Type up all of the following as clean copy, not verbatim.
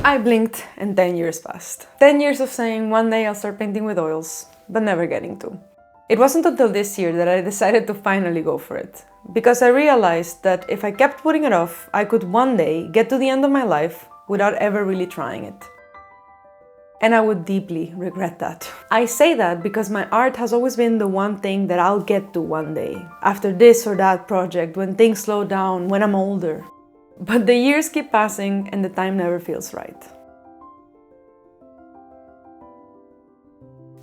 I blinked and 10 years passed. 10 years of saying one day I'll start painting with oils, but never getting to. It wasn't until this year that I decided to finally go for it, because I realized that if I kept putting it off, I could one day get to the end of my life without ever really trying it. And I would deeply regret that. I say that because my art has always been the one thing that I'll get to one day, after this or that project, when things slow down, when I'm older. But the years keep passing and the time never feels right.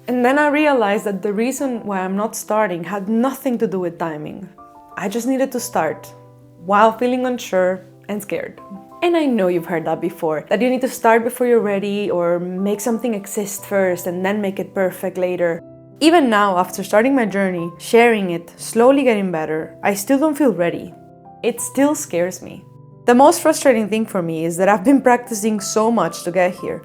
And then I realized that the reason why I'm not starting had nothing to do with timing. I just needed to start, while feeling unsure and scared. And I know you've heard that before, that you need to start before you're ready, or make something exist first and then make it perfect later. Even now, after starting my journey, sharing it, slowly getting better, I still don't feel ready. It still scares me. The most frustrating thing for me is that I've been practicing so much to get here.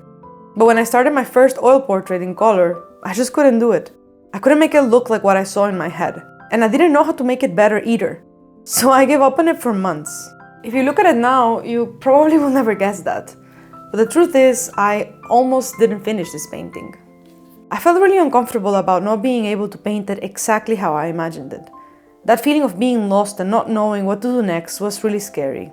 But when I started my first oil portrait in color, I just couldn't do it. I couldn't make it look like what I saw in my head. And I didn't know how to make it better either. So I gave up on it for months. If you look at it now, you probably will never guess that. But the truth is, I almost didn't finish this painting. I felt really uncomfortable about not being able to paint it exactly how I imagined it. That feeling of being lost and not knowing what to do next was really scary.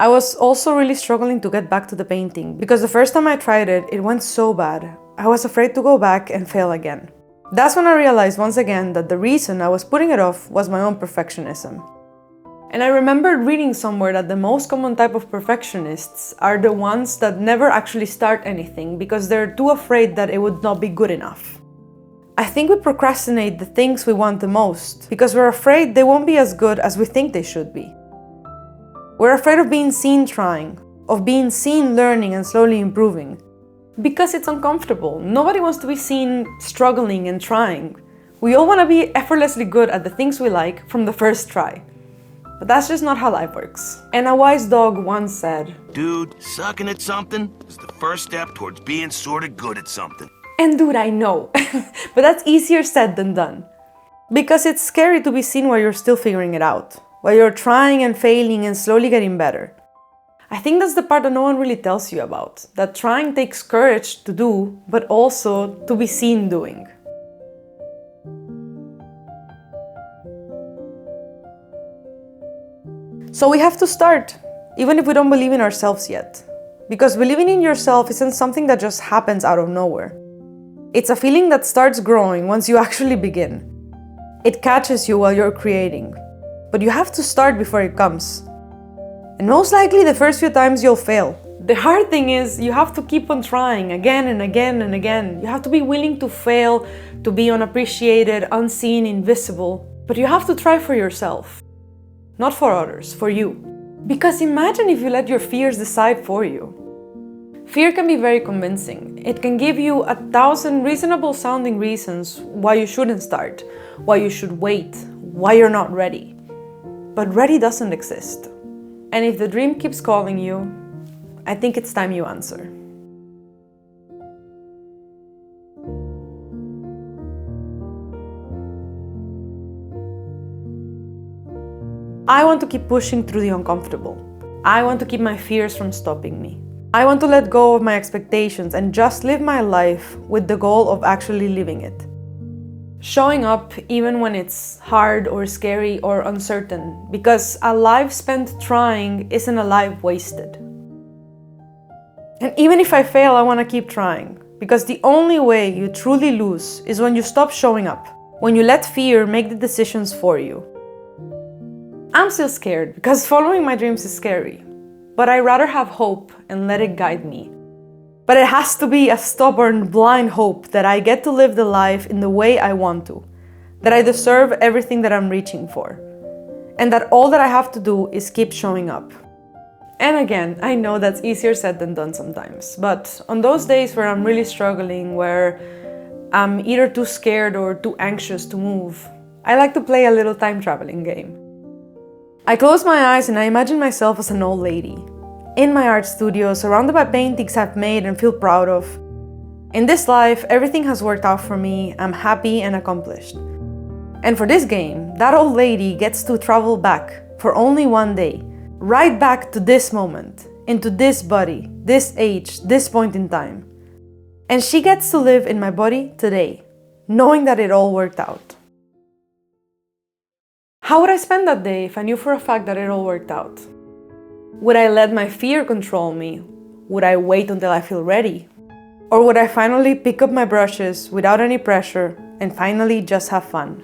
I was also really struggling to get back to the painting, because the first time I tried it, it went so bad. I was afraid to go back and fail again. That's when I realized once again that the reason I was putting it off was my own perfectionism. And I remembered reading somewhere that the most common type of perfectionists are the ones that never actually start anything because they're too afraid that it would not be good enough. I think we procrastinate the things we want the most because we're afraid they won't be as good as we think they should be. We're afraid of being seen trying, of being seen learning and slowly improving. Because it's uncomfortable. Nobody wants to be seen struggling and trying. We all want to be effortlessly good at the things we like from the first try. But that's just not how life works. And a wise dog once said, "Dude, sucking at something is the first step towards being sorta good at something." And dude, I know, but that's easier said than done. Because it's scary to be seen while you're still figuring it out, while you're trying and failing and slowly getting better. I think that's the part that no one really tells you about, that trying takes courage to do, but also to be seen doing. So we have to start, even if we don't believe in ourselves yet. Because believing in yourself isn't something that just happens out of nowhere. It's a feeling that starts growing once you actually begin. It catches you while you're creating, but you have to start before it comes. And most likely the first few times you'll fail. The hard thing is you have to keep on trying again and again and again. You have to be willing to fail, to be unappreciated, unseen, invisible. But you have to try for yourself. Not for others, for you. Because imagine if you let your fears decide for you. Fear can be very convincing. It can give you 1,000 reasonable sounding reasons why you shouldn't start, why you should wait, why you're not ready. But ready doesn't exist. And if the dream keeps calling you, I think it's time you answer. I want to keep pushing through the uncomfortable. I want to keep my fears from stopping me. I want to let go of my expectations and just live my life with the goal of actually living it. Showing up even when it's hard or scary or uncertain, because a life spent trying isn't a life wasted. And even if I fail, I want to keep trying, because the only way you truly lose is when you stop showing up, when you let fear make the decisions for you. I'm still scared because following my dreams is scary, but I'd rather have hope and let it guide me. But it has to be a stubborn, blind hope that I get to live the life in the way I want to, that I deserve everything that I'm reaching for, and that all that I have to do is keep showing up. And again, I know that's easier said than done sometimes, but on those days where I'm really struggling, where I'm either too scared or too anxious to move, I like to play a little time traveling game. I close my eyes and I imagine myself as an old lady, in my art studio, surrounded by paintings I've made and feel proud of. In this life, everything has worked out for me. I'm happy and accomplished. And for this game, that old lady gets to travel back for only one day, right back to this moment, into this body, this age, this point in time. And she gets to live in my body today, knowing that it all worked out. How would I spend that day if I knew for a fact that it all worked out? Would I let my fear control me? Would I wait until I feel ready? Or would I finally pick up my brushes without any pressure and finally just have fun?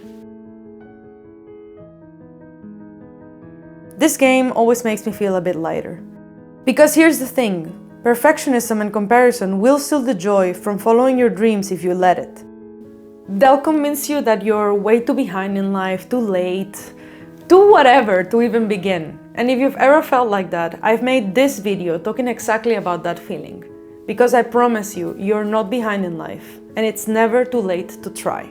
This game always makes me feel a bit lighter. Because here's the thing, perfectionism and comparison will steal the joy from following your dreams if you let it. They'll convince you that you're way too behind in life, too late, too whatever to even begin. And if you've ever felt like that, I've made this video talking exactly about that feeling. Because I promise you, you're not behind in life, and it's never too late to try.